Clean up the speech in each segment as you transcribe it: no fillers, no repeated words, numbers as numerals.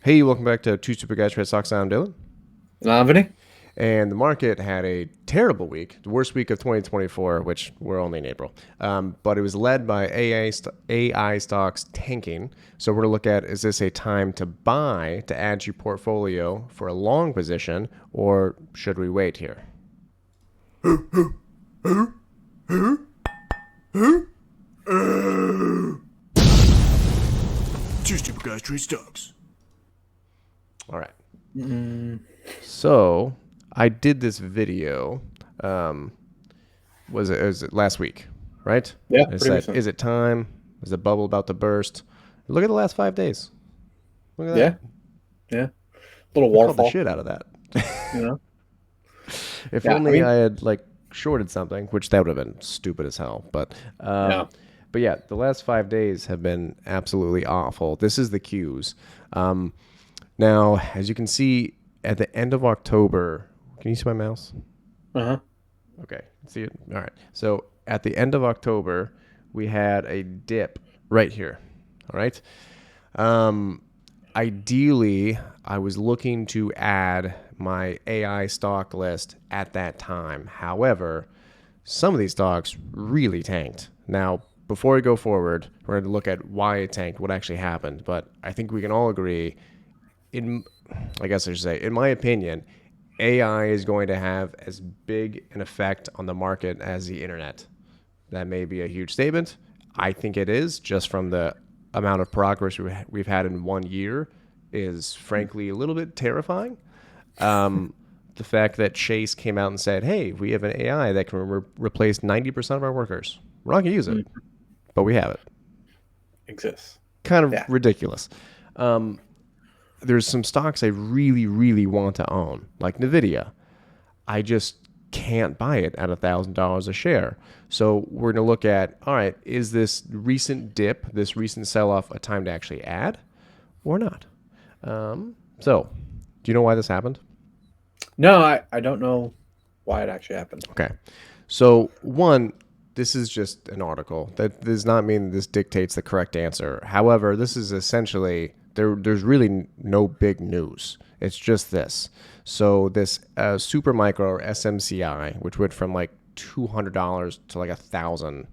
Hey, welcome back to Two Super Guys Trade Stocks. I'm Dylan. Vinny? And the market had a terrible week, the worst week of 2024, which we're only in April. But it was led by AI stocks tanking. So we're going to look at, is this a time to buy to add to your portfolio for a long position, or should we wait here? Two stupid guys trade stocks. All right. So I did this video. It was last week, right? Yeah, It pretty said, recent. "Is it time? Is the bubble about to burst?" Look at the last 5 days. Look at that. Yeah, yeah. Little I called the waterfall, shit out of that. you know? If Yeah, I only mean, I had like shorted something, which that would have been stupid as hell. yeah. But yeah, the last 5 days have been absolutely awful. This is the cues. Now, as you can see, at the end of October, can you see my mouse? Uh-huh. Okay, see it? All right. So at the end of October, we had a dip right here. All right. Ideally, I was looking to add my AI stock list at that time. However, some of these stocks really tanked. Now, before we go forward, we're going to look at why it tanked, what actually happened. But I think we can all agree, in I guess I should say, in my opinion, AI is going to have as big an effect on the market as the internet. That may be a huge statement. I think it is, just from the amount of progress we've had in 1 year is frankly a little bit terrifying. The fact that Chase came out and said, "Hey, we have an AI that can replace 90% of our workers. We're not going to use it, Mm, but we have it." exists. Kind of Yeah. ridiculous. There's some stocks I really, really want to own, like NVIDIA. I just can't buy it at $1,000 a share. So we're going to look at, all right, is this recent dip, this recent sell-off, a time to actually add or not? So do you know why this happened? No, I don't know why it actually happened. Okay. So one, this is just an article. That does not mean this dictates the correct answer. However, this is essentially there's really no big news. It's just this. So this super micro or SMCI, which went from like $200 to like 1,000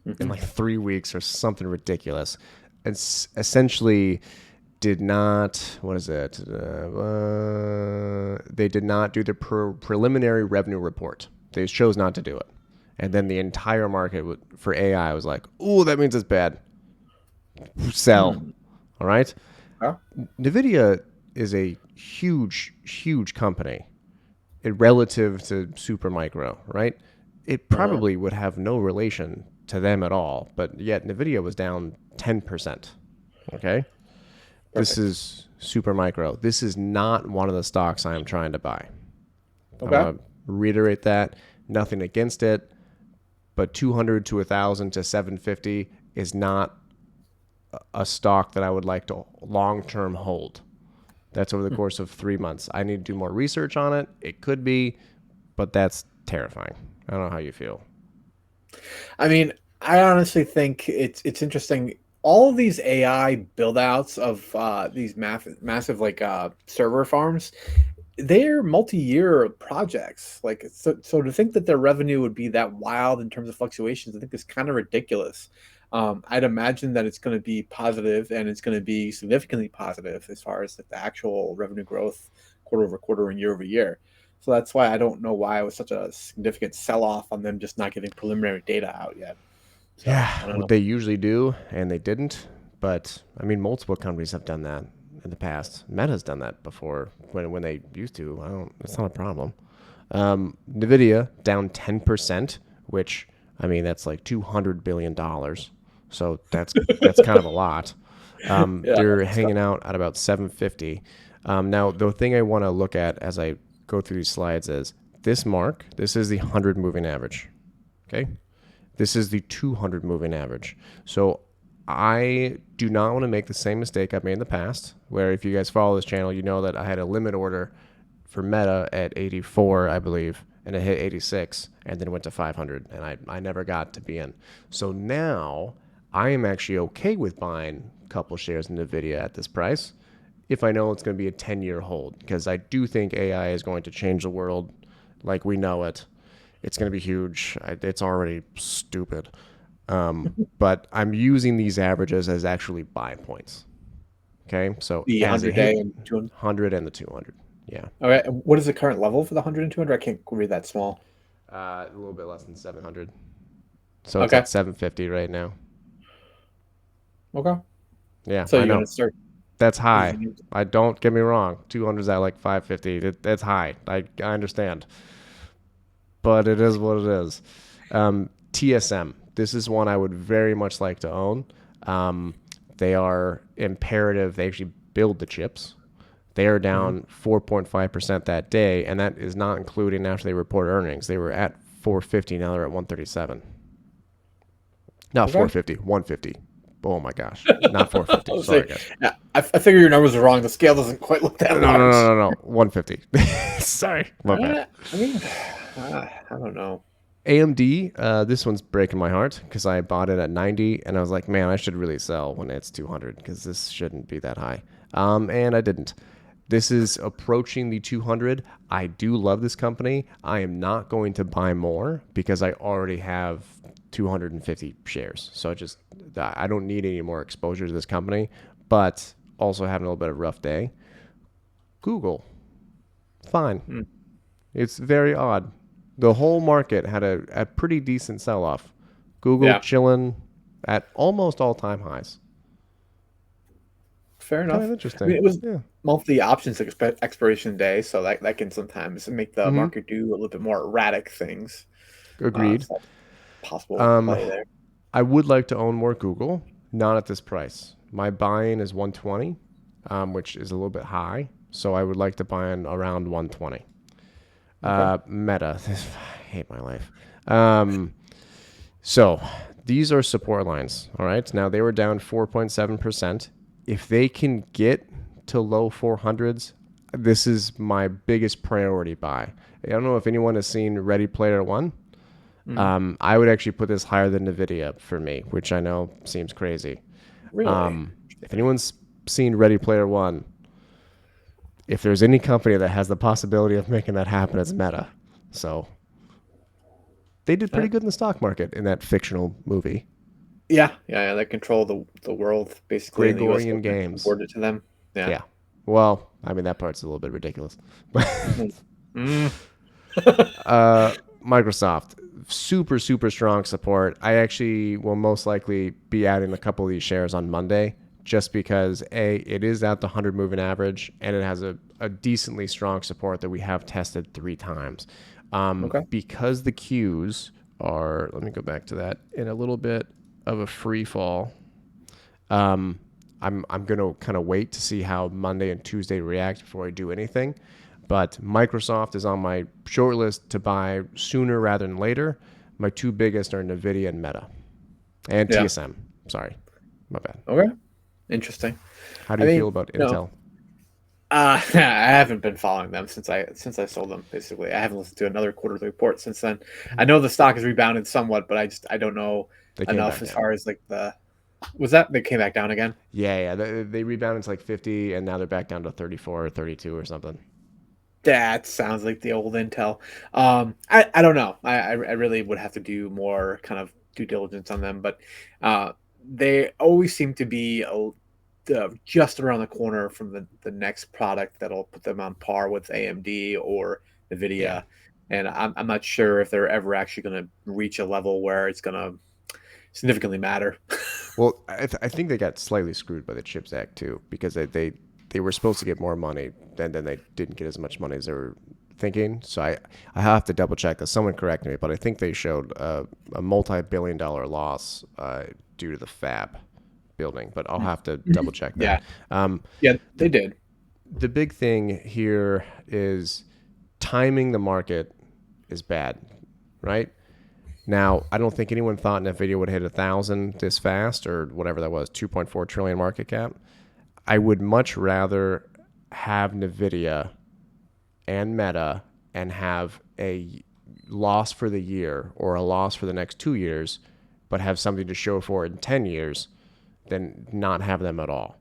in Hmm. like 3 weeks or something ridiculous, it's essentially did not, what is it? They did not do the preliminary revenue report. They chose not to do it. And then the entire market for AI was like, "Ooh, that means it's bad. Sell." Hmm. All right. Huh? NVIDIA is a huge, huge company relative to Supermicro, right? It Uh-huh. probably would have no relation to them at all, but yet NVIDIA was down 10%. Okay. This Perfect. is Supermicro. This is not one of the stocks I'm trying to buy. I Okay. want to reiterate that. Nothing against it, but 200 to 1,000 to 750 is not a stock that I would like to long term hold. That's over the Hmm. course of 3 months. I need to do more research on it. It could be, but that's terrifying. I don't know how you feel. I mean, I honestly think it's interesting. All of these AI build outs of these massive like server farms, they're multi-year projects. Like so to think that their revenue would be that wild in terms of fluctuations, I think is kind of ridiculous. I'd imagine that it's going to be positive and it's going to be significantly positive as far as like, the actual revenue growth quarter over quarter and year over year. So that's why I don't know why it was such a significant sell-off on them just not getting preliminary data out yet. So Yeah, I don't what know. they usually do, and they didn't. But I mean, multiple companies have done that in the past. Meta's done that before when they used to. I don't. It's not a problem. Nvidia down 10%, which I mean that's like $200 billion. So that's kind of a lot. Yeah, They're stuff. hanging out at about 750. Now the thing I want to look at as I go through these slides is this mark. This is the 100 moving average. Okay, this is the 200 moving average. So I do not want to make the same mistake I've made in the past, where if you guys follow this channel, you know that I had a limit order for Meta at 84, I believe, and it hit 86 and then went to 500, and I never got to be in. So now I am actually okay with buying a couple shares in NVIDIA at this price. if I know it's going to be a 10-year hold, because I do think AI is going to change the world like we know it. It's going to be huge. It's already stupid. But I'm using these averages as actually buy points. Okay, so The as it 100 hit day and 200. 100 and the 200, yeah, Okay, what is the current level for the 100 and 200? I can't read that small. a little bit less than 700. So it's Okay, at 750 right now. okay. Yeah, So I you're know gonna start that's high. using it. I don't get me wrong. 200's at like 550. That's high. I understand, but it is what it is. TSM. This is one I would very much like to own. They are imperative. They actually build the chips. They are Mhm. down 4.5% that day, and that is not including after they report earnings. They were at 450. Now they're at 137. Not Okay. 450, 150. Oh my gosh. Not 450. I'll say, Sorry, guys. yeah, I figure your numbers are wrong. The scale doesn't quite look No, that no, no, large. no, no. 150. Sorry. My bad. I mean, I don't know. AMD, this one's breaking my heart because I bought it at 90 and I was like, man, I should really sell when it's 200 because this shouldn't be that high. And I didn't. This is approaching the 200. I do love this company. I am not going to buy more because I already have 250 shares. So I don't need any more exposure to this company, but also having a little bit of a rough day. Google, fine. Hmm. It's very odd. The whole market had a pretty decent sell off. Google Yeah, chilling at almost all time highs. fair Kind of enough. I mean, interesting. it was Yeah. monthly options expiration day, so that can sometimes make the Mm-hmm. market do a little bit more erratic things. Agreed. So that's possible Um, play there. I would like to own more Google, not at this price. My buy-in is 120, which is a little bit high. So I would like to buy in around 120. Okay. Meta. I hate my life. Um, so these are support lines. All right. Now they were down 4.7%. If they can get to low 400s, this is my biggest priority buy. I don't know if anyone has seen Ready Player One. Mhm. I would actually put this higher than NVIDIA for me, which I know seems crazy. Really? If anyone's seen Ready Player One, if there's any company that has the possibility of making that happen, it's Meta. So they did Uh, pretty good in the stock market in that fictional movie. yeah. They control the world basically, and the U.S. Gregorian government Games. awarded it to them. Yeah. Yeah. Well, I mean, that part's a little bit ridiculous. Mhm. Mm. Microsoft, super, super strong support. I actually will most likely be adding a couple of these shares on Monday just because, A, it is at the 100 moving average and it has a decently strong support that we have tested 3 times. Okay. Because the Qs are, let me go back to that, in a little bit of a free fall. I'm gonna kind of wait to see how Monday and Tuesday react before I do anything. But Microsoft is on my short list to buy sooner rather than later. My two biggest are Nvidia and Meta, and Yeah. TSM. Sorry, my bad. Okay. Interesting. How do I you mean, feel about no. Intel? I haven't been following them since I sold them. Basically, I haven't listened to another quarterly report since then. I know the stock has rebounded somewhat, but I don't know They came enough back as down. far as like the was that they came back down again. Yeah. They rebounded to like 50, and now they're back down to 34 or 32 or something. That sounds like the old Intel. I don't know. I really would have to do more kind of due diligence on them, but they always seem to be just around the corner from the next product that'll put them on par with AMD or Yeah. NVIDIA. And I'm not sure if they're ever actually going to reach a level where it's going to significantly matter. Well, I think they got slightly screwed by the CHIPS Act too, because they were supposed to get more money, and then they didn't get as much money as they were thinking. So I have to double check this. Someone correct me, but I think they showed a multi-billion-dollar loss due to the fab building. But I'll have to double check that. Yeah. Um, Yeah, the they did. the big thing here is timing the market is bad, right? Now, I don't think anyone thought Nvidia would hit 1,000 this fast or whatever that was, 2.4 trillion market cap. I would much rather have Nvidia and Meta and have a loss for the year or a loss for the next 2 years, but have something to show for it in 10 years than not have them at all.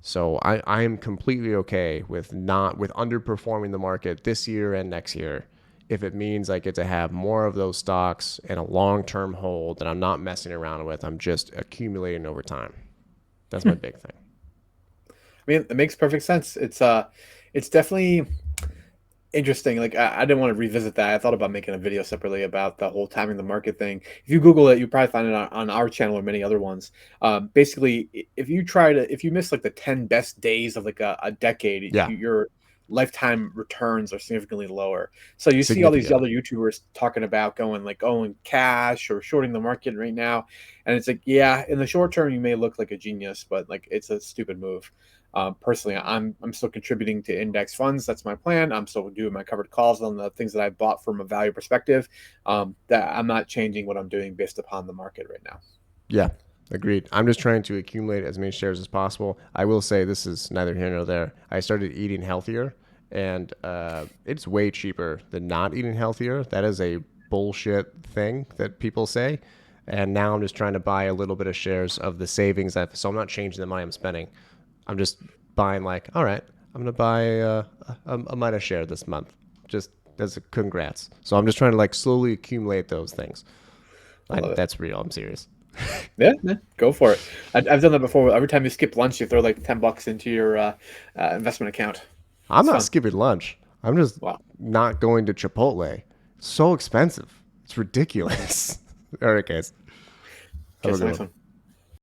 So I am completely okay with not with underperforming the market this year and next year if it means I get to have more of those stocks in a long-term hold that I'm not messing around with. I'm just accumulating over time. That's my big thing. I mean, it makes perfect sense. It's definitely interesting. Like I didn't want to revisit that. I thought about making a video separately about the whole timing the market thing. If you Google it, you probably find it on our channel or many other ones. Basically, if you miss like the 10 best days of like a decade, Yeah, your lifetime returns are significantly lower. So you see all these significantly. other YouTubers talking about going like in cash or shorting the market right now, and it's like, yeah, in the short term you may look like a genius, but like it's a stupid move. Personally, I'm still contributing to index funds. That's my plan. I'm still doing my covered calls on the things that I bought from a value perspective. That I'm not changing what I'm doing based upon the market right now. Yeah, agreed. I'm just trying to accumulate as many shares as possible. I will say this is neither here nor there. I started eating healthier, and it's way cheaper than not eating healthier. That is a bullshit thing that people say. And now I'm just trying to buy a little bit of shares of the savings. So I'm not changing the money I'm spending. I'm just buying like, all right, I'm gonna buy a Mida share this month. Just as a congrats. So I'm just trying to like slowly accumulate those things. I love it. That's real. I'm serious. Yeah, man, go for it. I've done that before. Every time you skip lunch, you throw like $10 into your investment account. I'm It's not fun. skipping lunch. I'm just Wow. not going to Chipotle. So expensive. It's ridiculous. All right, guys. Have a Catch the good next one. one.